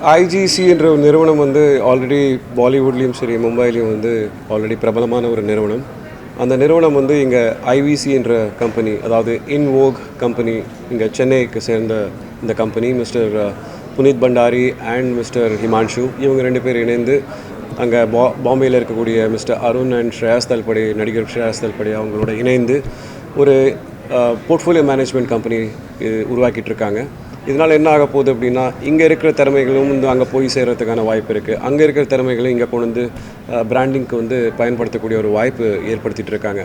ஐஜிசி என்ற ஒரு நிறுவனம் வந்து ஆல்ரெடி பாலிவுட்லேயும் சரி மும்பையிலையும் வந்து ஆல்ரெடி பிரபலமான ஒரு நிறுவனம். அந்த நிறுவனம் வந்து இங்கே ஐவிசி என்ற கம்பெனி, அதாவது இன்வோக் கம்பெனி, இங்கே சென்னைக்கு சேர்ந்த இந்த company mister Puneet Bhandari and mister Himanshu இவங்க 2 பேர் இணைந்து அங்கே பாம்பேயில் இருக்கக்கூடிய மிஸ்டர் அருண் அண்ட் ஸ்ரேயாஸ் தல்படே, நடிகர் ஸ்ரேயாஸ் தல்படே அவங்களோட இணைந்து ஒரு போர்ட்ஃபோலியோ மேனேஜ்மெண்ட் கம்பெனி உருவாக்கிட்டு இருக்காங்க. இதனால் என்ன ஆக போகுது அப்படின்னா, இங்கே இருக்கிற திறமைகளும் வந்து அங்கே போய் சேர்கிறதுக்கான வாய்ப்பு இருக்குது. அங்கே இருக்கிற திறமைகளும் இங்கே கொண்டு வந்து பிராண்டிங்க்கு வந்து பயன்படுத்தக்கூடிய ஒரு வாய்ப்பு ஏற்படுத்திகிட்டு இருக்காங்க.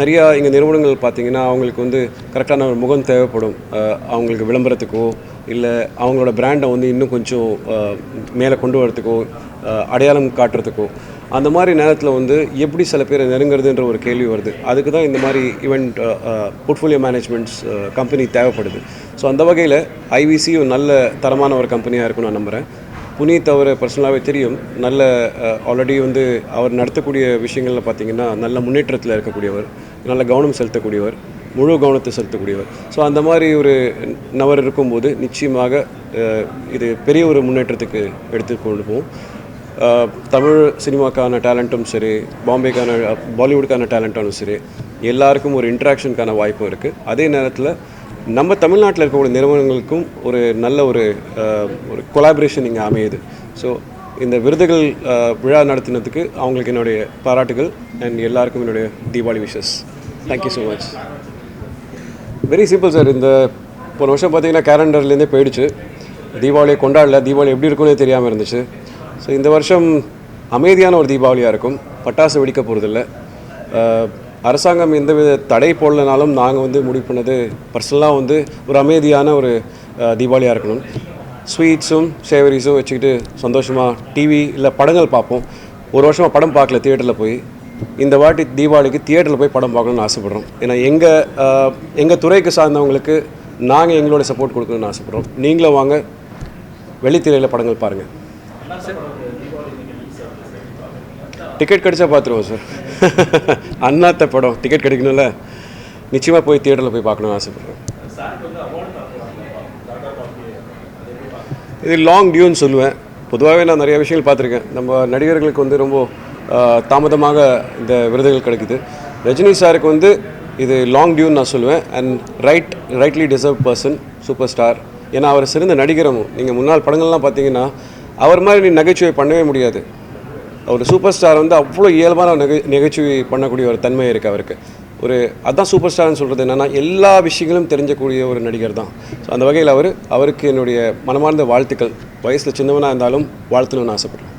நிறையா இங்கே நிறுவனங்கள் பார்த்திங்கன்னா அவங்களுக்கு வந்து கரெக்டான ஒரு முகம் தேவைப்படும். அவங்களுக்கு விளம்பரத்துக்கோ இல்லை அவங்களோட பிராண்டை வந்து இன்னும் கொஞ்சம் மேலே கொண்டு வரத்துக்கோ அடையாளம் காட்டுறதுக்கோ அந்த மாதிரி நேரத்தில் வந்து எப்படி சில பேரை நெருங்கிறதுன்ற ஒரு கேள்வி வருது. அதுக்கு தான் இந்த மாதிரி ஈவெண்ட் போர்ட்ஃபோலியோ மேனேஜ்மெண்ட்ஸ் கம்பெனி தேவைப்படுது. ஸோ அந்த வகையில் ஐவிசி ஒரு நல்ல தரமான ஒரு கம்பெனியாக இருக்கும்னு நான் நம்புகிறேன். புனீத் அவர் பர்சனலாகவே தெரியும். நல்ல ஆல்ரெடி வந்து அவர் நடத்தக்கூடிய விஷயங்களில் பார்த்திங்கன்னா நல்ல முன்னேற்றத்தில் இருக்கக்கூடியவர், நல்ல கவனம் செலுத்தக்கூடியவர், முழு கவனத்தை செலுத்தக்கூடியவர். ஸோ அந்த மாதிரி ஒரு நபர் இருக்கும்போது நிச்சயமாக இது பெரிய ஒரு முன்னேற்றத்துக்கு எடுத்து கொண்டு போகும். தமிழ் சினிமாக்கான டேலண்ட்டும் சரி, பாலிவுட்டுக்கான டேலண்ட்டாலும் சரி, எல்லாருக்கும் ஒரு இன்ட்ராக்ஷனுக்கான வாய்ப்பும் இருக்குது. அதே நேரத்தில் நம்ம தமிழ்நாட்டில் இருக்கக்கூடிய நிறுவனங்களுக்கும் ஒரு நல்ல ஒரு கொலாபரேஷன் இங்கே அமையுது. ஸோ இந்த விருதுகள் விழா நடத்தினதுக்கு அவங்களுக்கு என்னுடைய பாராட்டுகள் அண்ட் எல்லாருக்கும் என்னுடைய Deepavali wishes. Thank you so much. Very simple sir. இந்த போன வருஷம் பார்த்திங்கன்னா கேலண்டர்லேருந்தே போயிடுச்சு. தீபாவளியை கொண்டாடல, தீபாவளி எப்படி இருக்குன்னு தெரியாமல் இருந்துச்சு. ஸோ இந்த வருஷம் அமைதியான ஒரு தீபாவளியாக இருக்கும். பட்டாசு வெடிக்க போகிறதில்ல. அரசாங்கம் எந்தவித தடை போடலனாலும் நாங்கள் வந்து முடிவு பண்ணது பர்சனலாக வந்து ஒரு அமைதியான ஒரு தீபாவளியாக இருக்கணும். ஸ்வீட்ஸும் சேவரிஸும் வச்சுக்கிட்டு சந்தோஷமாக டிவி இல்லை படங்கள் பார்ப்போம். ஒரு வருஷமாக படம் பார்க்கல தியேட்டரில் போய். இந்த வாட்டி தீபாவளிக்கு தியேட்டரில் போய் படம் பார்க்கணுன்னு ஆசைப்பட்றோம். ஏன்னா எங்கள் துறைக்கு சார்ந்தவங்களுக்கு நாங்கள் எங்களோட சப்போர்ட் கொடுக்கணுன்னு ஆசைப்பட்றோம். நீங்களும் வாங்க, வெள்ளித்திரையில் படங்கள் பாருங்கள். டிக்கெட் கிடைச்சா பார்த்துருவோம் சார். அண்ணாத்த படம் டிக்கெட் கிடைக்கணும்ல, நிச்சயமாக போய் தியேட்டரில் போய் பார்க்கணும்னு ஆசைப்பட்றேன். இது லாங் டியூன்னு சொல்லுவேன். பொதுவாகவே நான் நிறைய விஷயங்கள் பார்த்துருக்கேன். நம்ம நடிகர்களுக்கு வந்து ரொம்ப தாமதமாக இந்த விருதுகள் கிடைக்குது. ரஜினி சாருக்கு வந்து இது லாங் டியூன்னு நான் சொல்லுவேன். And rightly deserve person, super star. ஏன்னா அவர் சிறந்த நடிகரும். நீங்கள் முன்னாள் படங்கள்லாம் பார்த்தீங்கன்னா அவர் மாதிரி நகைச்சுவை பண்ணவே முடியாது. ஒரு சூப்பர் ஸ்டார் வந்து அவ்வளோ இயல்பான நகைச்சுவை பண்ணக்கூடிய ஒரு தன்மை இருக்குது அவருக்கு. அதுதான் சூப்பர் ஸ்டார்னு சொல்கிறது. என்னென்னா எல்லா விஷயங்களும் தெரிஞ்சக்கூடிய ஒரு நடிகர் தான். ஸோ அந்த வகையில் அவருக்கு என்னுடைய மனமார்ந்த வாழ்த்துக்கள். வயசில் சின்னவனாக இருந்தாலும் வாழ்த்தணும்னு ஆசைப்பட்றேன்.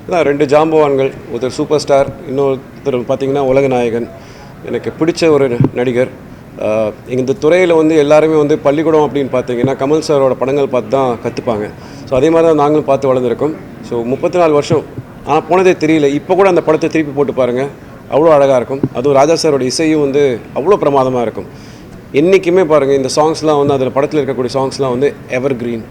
அதான் 2 ஜாம்பவான்கள், ஒருத்தர் சூப்பர் ஸ்டார், இன்னொருத்தர் பார்த்திங்கன்னா உலக நாயகன். எனக்கு பிடிச்ச ஒரு நடிகர். இந்த துறையில் வந்து எல்லாருமே வந்து பள்ளிக்கூடம் அப்படின்னு பார்த்தீங்கன்னா கமல் சாரோட படங்கள் பார்த்து தான் கற்றுப்பாங்க. ஸோ அதே மாதிரி தான் நாங்களும் பார்த்து வளர்ந்துருக்கோம். ஸோ 34 வருஷம் ஆனால் போனதே தெரியல. இப்போ கூட அந்த படத்தை திருப்பி போட்டு பாருங்கள், அவ்வளோ அழகாக இருக்கும். அதுவும் ராஜா சாரோட இசையும் வந்து அவ்வளோ பிரமாதமாக இருக்கும். என்றைக்குமே பாருங்கள் இந்த சாங்ஸ்லாம் வந்து அதில் படத்தில் இருக்கக்கூடிய சாங்ஸ்லாம் வந்து எவர் கிரீன்.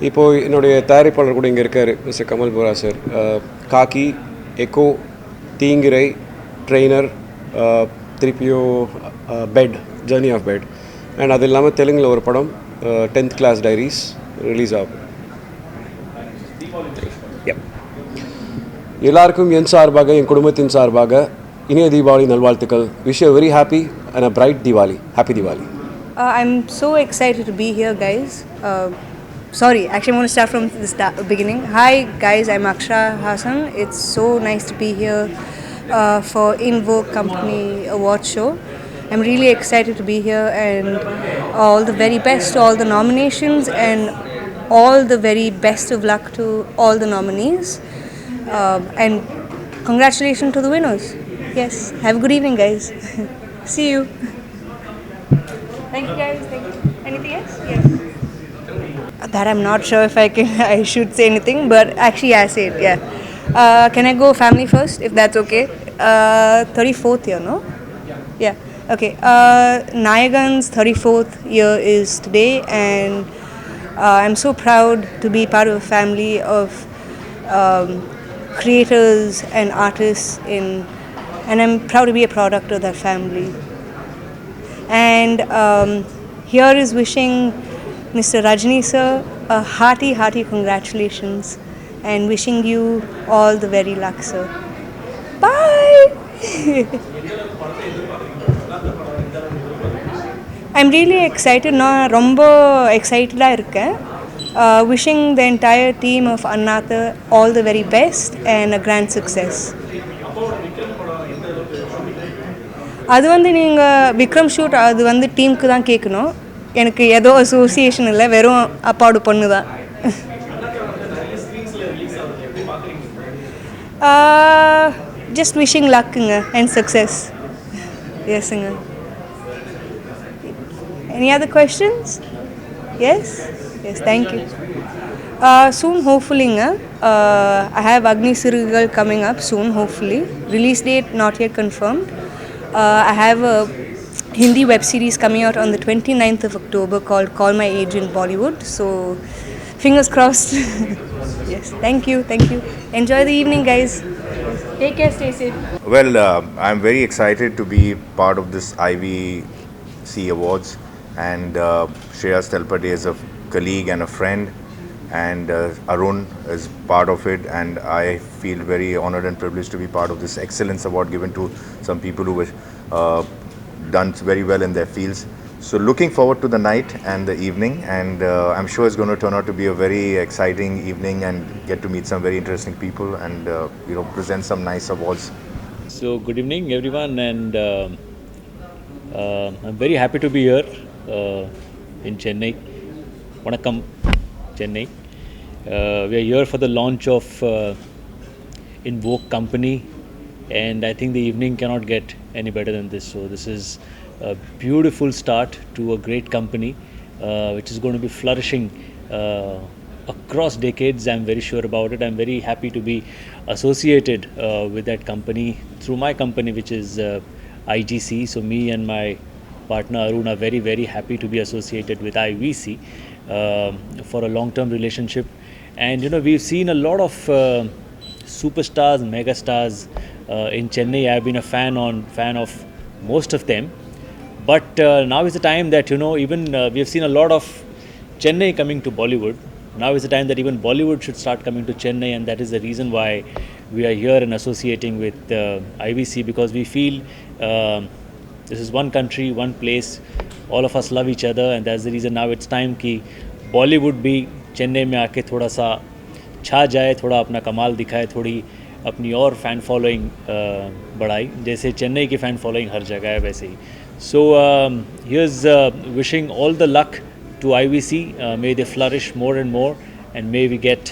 இப்போது என்னுடைய தயாரிப்பாளர் கூட இங்கே இருக்கார், mister Kamal Bora sir. Khakee, echo, Theenkirai, trainer, திருப்பியும் pet, journey of pet. And அது இல்லாமல் தெலுங்கில் ஒரு படம் 10th கிளாஸ் டைரிஸ் ரிலீஸ் ஆகும். எல்லாருக்கும் என் சார்பாக, என் குடும்பத்தின் சார்பாக இனிய தீபாவளி நல்வாழ்த்துக்கள். Wish you very happy and a bright Diwali. Happy Diwali. I'm so excited to be here, guys. Sorry, actually I'm going to start from the beginning. Hi guys, I'm Akshra Hassan. It's so nice to be here for Invoke Company Award Show. I'm really excited to be here, and all the very best to all the nominations, and all the very best of luck to all the nominees, and congratulations to the winners. Yes, have a good evening, guys. See you. Thank you, guys. Thank you. Anything else? Yes. That I'm not sure if I should say anything, but actually I say it. Yeah. Can I go family first, if that's okay? 34th year, no? Yeah. Okay. Nayagan's 34th year is today, and I'm so proud to be part of a family of creators and artists and I'm proud to be a product of that family. And here is wishing Mr. Rajni sir a hearty congratulations and wishing you all the very luck, sir. Bye. I'm really excited. நான் ரொம்ப எக்ஸைட்டடாக இருக்கேன். Wishing the entire team of Annatha all the very best and a grand success. அது வந்து நீங்கள் Vikram shoot அது வந்து டீமுக்கு தான் கேட்கணும். எனக்கு ஏதோ அசோசியேஷன் இல்லை, வெறும் அப்பாவோட பொண்ணு தான். Just wishing luckங்க and success. Yesங்க. Any other questions? Yes, thank you. Soon hopefully I have Agni Sirugal coming up soon, hopefully. Release date not yet confirmed. I have a Hindi web series coming out on the 29th of October called Call My Agent Bollywood, so fingers crossed. Yes, thank you. Enjoy the evening, guys. Take care, stay safe. Well, I'm very excited to be part of this IVC Awards, and Shreyas Talpade is a colleague and a friend, and Arun is part of it, and I feel very honored and privileged to be part of this Excellence Award given to some people who were done very well in their fields. So looking forward to the night and the evening, and I'm sure it's going to turn out to be a very exciting evening and get to meet some very interesting people and present some nice awards. So good evening everyone, and I'm very happy to be here in Chennai. Vanakkam, Chennai. We are here for the launch of Invoke company, and I think the evening cannot get any better than this. So this is a beautiful start to a great company which is going to be flourishing across decades. I'm very sure about it. I'm very happy to be associated with that company through my company, which is IGC. So me and my partner Arun are very, very happy to be associated with IVC for a long-term relationship. And we've seen a lot of superstars, megastars in Chennai. I've been a fan of most of them. But now is the time that even we have seen a lot of Chennai coming to Bollywood. Now is the time that even Bollywood should start coming to Chennai, and that is the reason why we are here and associating with IVC, because we feel this is one country, one place. All of us love each other, and that's the reason now it's time कि Bollywood भी चेन्नई में आके थोड़ा सा छा जाए, थोड़ा अपना कमाल दिखाए, थोड़ी अपनी और फ़ैन फॉलोइंग बढ़ाई. जैसे चेन्नई की फ़ैन फॉलोइंग हर जगह है वैसे ही. So here's wishing all the luck to IVC. May they flourish more and more, and may we get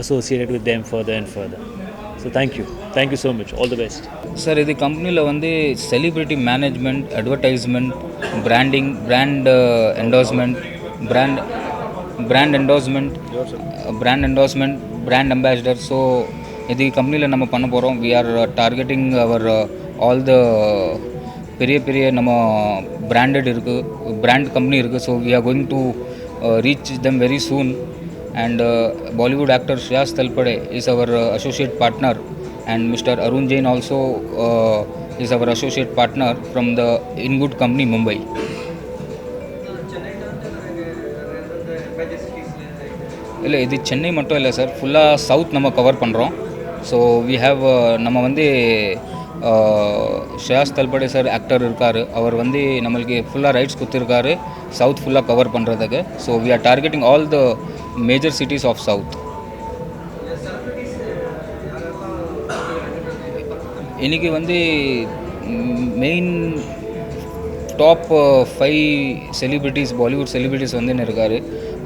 associated with them further and further. So thank you so much. All the best. சார், இது கம்பெனியில் வந்து celebrity management, advertisement, branding, brand endorsement, brand ambassador. So இது கம்பெனியில் நம்ம பண்ண போகிறோம். We are targeting our all the பெரிய நம்ம பிராண்டட் இருக்குது, பிராண்ட் கம்பெனி இருக்குது. So we are going to reach them very soon. And Bollywood actor Shreyas Talpade is our associate partner, and Mr. Arun Jain also is our associate partner from the Ingood company, Mumbai. இல்லை, இது சென்னை மட்டும் இல்லை sir, ஃபுல்லாக south நம்ம cover பண்ணுறோம். So we have நம்ம வந்து Shreyas Talpade sir actor இருக்கார். அவர் வந்து நம்மளுக்கு ஃபுல்லாக ரைட்ஸ் கொடுத்துருக்காரு சவுத் ஃபுல்லாக கவர் பண்ணுறதுக்கு. So we are targeting all the major cities of South. இன்றைக்கி வந்து main top 5 celebrities, Bollywood celebrities வந்து இருக்கார்.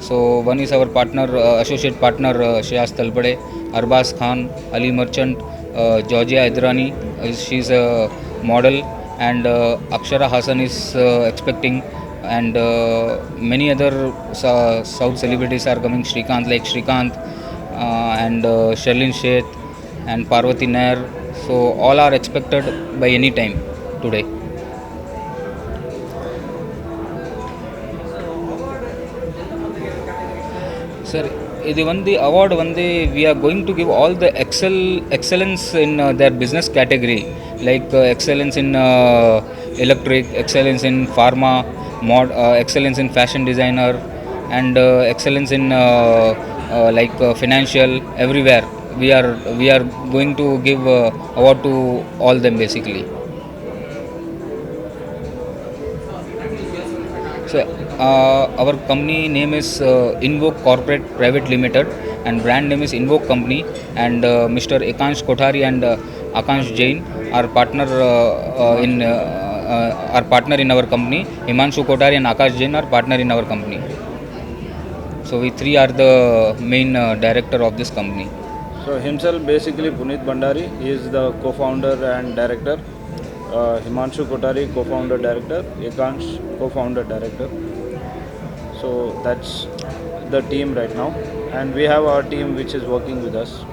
So one is our partner, associate partner Shreyas Talpade, Arbaaz Khan, Ali Merchant, Georgia Idrani, she is a model, and Akshara Hassan is expecting, and many other South celebrities are coming. Srikanth, and Sherlyn Sheth and Parvati Nair. So all are expected by any time today. Sir, இது வந்து award வந்து we are going to give all the excellence in their business category, like excellence in electric, excellence in pharma, excellence in fashion designer, and excellence in financial, everywhere. We are going to give award to all them basically. So our company name is Invoke Corporate Private Limited, and brand name is Invoke Company. And Mr. Ekansh Kothari and Akansh Jain are partner in our company. Himanshu Kothari and Akash Jain are partner in our company. So we three are the main director of this company. So himself basically Puneet Bhandari, he is the co-founder and director. Himanshu Kothari, co-founder director. Ekansh, co-founder director. So that's the team right now, and we have our team which is working with us.